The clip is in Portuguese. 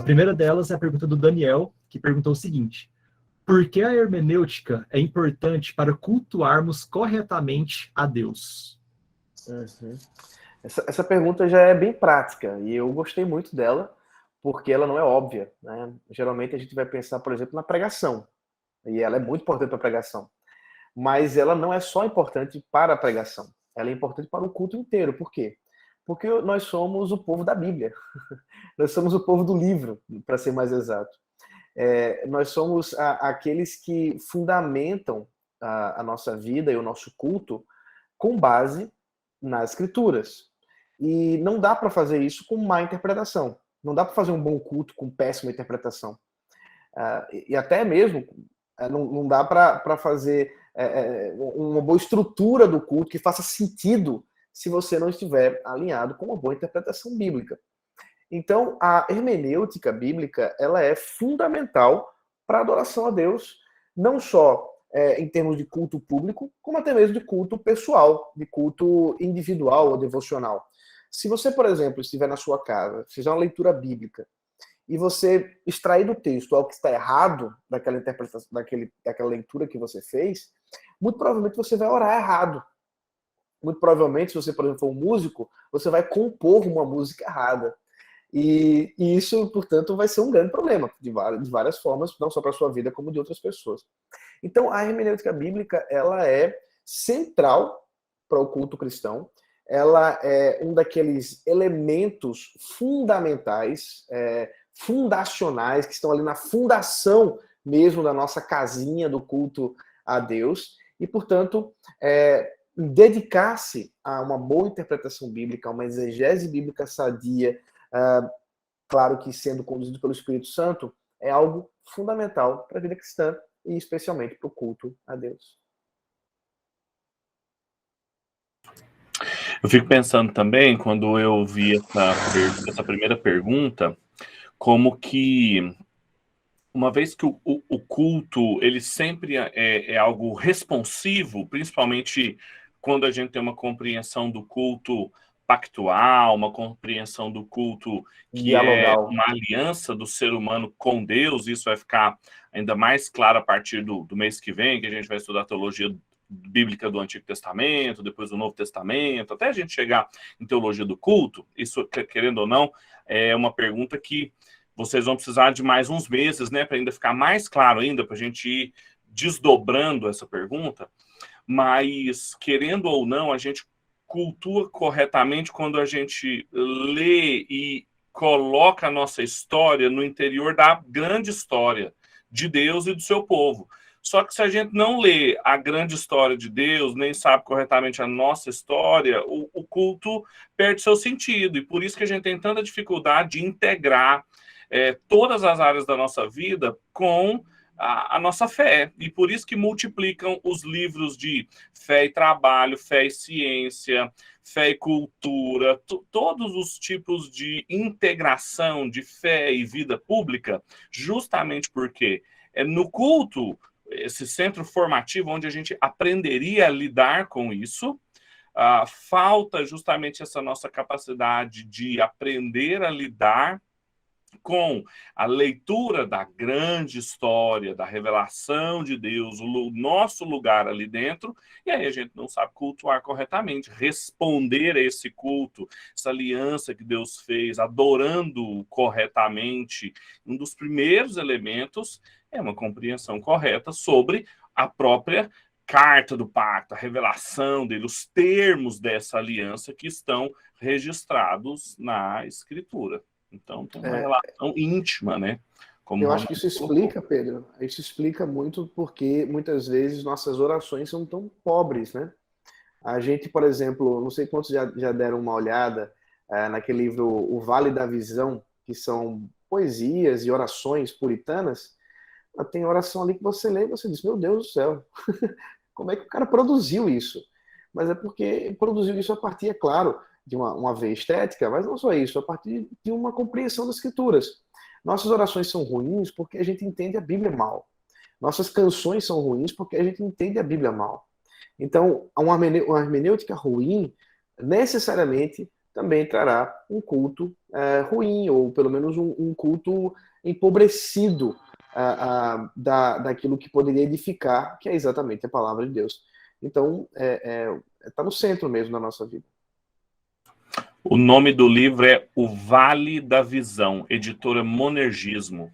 primeira delas é a pergunta do Daniel, que perguntou o seguinte: por que a hermenêutica é importante para cultuarmos corretamente a Deus? Uhum. Essa pergunta já é bem prática e eu gostei muito dela porque ela não é óbvia, né? Geralmente a gente vai pensar, por exemplo, na pregação e ela é muito importante para a pregação, mas ela não é só importante para a pregação, ela é importante para o culto inteiro. Por quê? Porque nós somos o povo da Bíblia, nós somos o povo do livro, para ser mais exato. Nós somos aqueles que fundamentam a nossa vida e o nosso culto com base nas escrituras. E não dá para fazer isso com má interpretação. Não dá para fazer um bom culto com péssima interpretação. E até mesmo não dá para fazer uma boa estrutura do culto que faça sentido se você não estiver alinhado com uma boa interpretação bíblica. Então, a hermenêutica bíblica ela é fundamental para a adoração a Deus, não só em termos de culto público, como até mesmo de culto pessoal, de culto individual ou devocional. Se você, por exemplo, estiver na sua casa, fizer uma leitura bíblica, e você extrair do texto algo que está errado daquela interpretação, daquela leitura que você fez, muito provavelmente você vai orar errado. Muito provavelmente, se você, por exemplo, for um músico, você vai compor uma música errada. E isso, portanto, vai ser um grande problema, de várias formas, não só para a sua vida, como de outras pessoas. Então, a hermenêutica bíblica, ela é central para o culto cristão, ela é um daqueles elementos fundamentais, fundacionais, que estão ali na fundação mesmo da nossa casinha do culto a Deus, e, portanto, dedicar-se a uma boa interpretação bíblica, a uma exegese bíblica sadia, claro que sendo conduzido pelo Espírito Santo, é algo fundamental para a vida cristã e especialmente para o culto a Deus. Eu fico pensando também, quando eu vi essa primeira pergunta, como que, uma vez que o culto, ele sempre é algo responsivo, principalmente quando a gente tem uma compreensão do culto pactual, uma compreensão do culto que dialogal. É uma aliança do ser humano com Deus. Isso vai ficar ainda mais claro a partir do mês que vem, que a gente vai estudar a teologia bíblica do Antigo Testamento, depois do Novo Testamento, até a gente chegar em teologia do culto. Isso, querendo ou não, é uma pergunta que vocês vão precisar de mais uns meses, né, para ainda ficar mais claro ainda, para a gente ir desdobrando essa pergunta. Mas, querendo ou não, a gente cultua corretamente quando a gente lê e coloca a nossa história no interior da grande história de Deus e do seu povo. Só que se a gente não lê a grande história de Deus, nem sabe corretamente a nossa história, o culto perde seu sentido. E por isso que a gente tem tanta dificuldade de integrar todas as áreas da nossa vida com a nossa fé. E por isso que multiplicam os livros de fé e trabalho, fé e ciência, fé e cultura, todos os tipos de integração de fé e vida pública, justamente porque no culto, esse centro formativo onde a gente aprenderia a lidar com isso, falta justamente essa nossa capacidade de aprender a lidar com a leitura da grande história, da revelação de Deus, o nosso lugar ali dentro, e aí a gente não sabe cultuar corretamente, responder a esse culto, essa aliança que Deus fez, adorando corretamente. Um dos primeiros elementos é uma compreensão correta sobre a própria carta do pacto, a revelação dele, os termos dessa aliança que estão registrados na Escritura. Então, tem uma relação íntima, né? Eu acho que isso explica, Pedro, isso explica muito porque muitas vezes nossas orações são tão pobres, né? A gente, por exemplo, não sei quantos já deram uma olhada naquele livro O Vale da Visão, que são poesias e orações puritanas. Tem oração ali que você lê e você diz, meu Deus do céu, como é que o cara produziu isso? Mas é porque produziu isso a partir, é claro, de uma veia estética, mas não só isso, a partir de uma compreensão das escrituras. Nossas orações são ruins porque a gente entende a Bíblia mal. Nossas canções são ruins porque a gente entende a Bíblia mal. Então, uma hermenêutica ruim necessariamente também trará um culto ruim, ou pelo menos um culto empobrecido daquilo que poderia edificar, que é exatamente a palavra de Deus. Então, está no centro mesmo da nossa vida. O nome do livro é O Vale da Visão, editora Monergismo.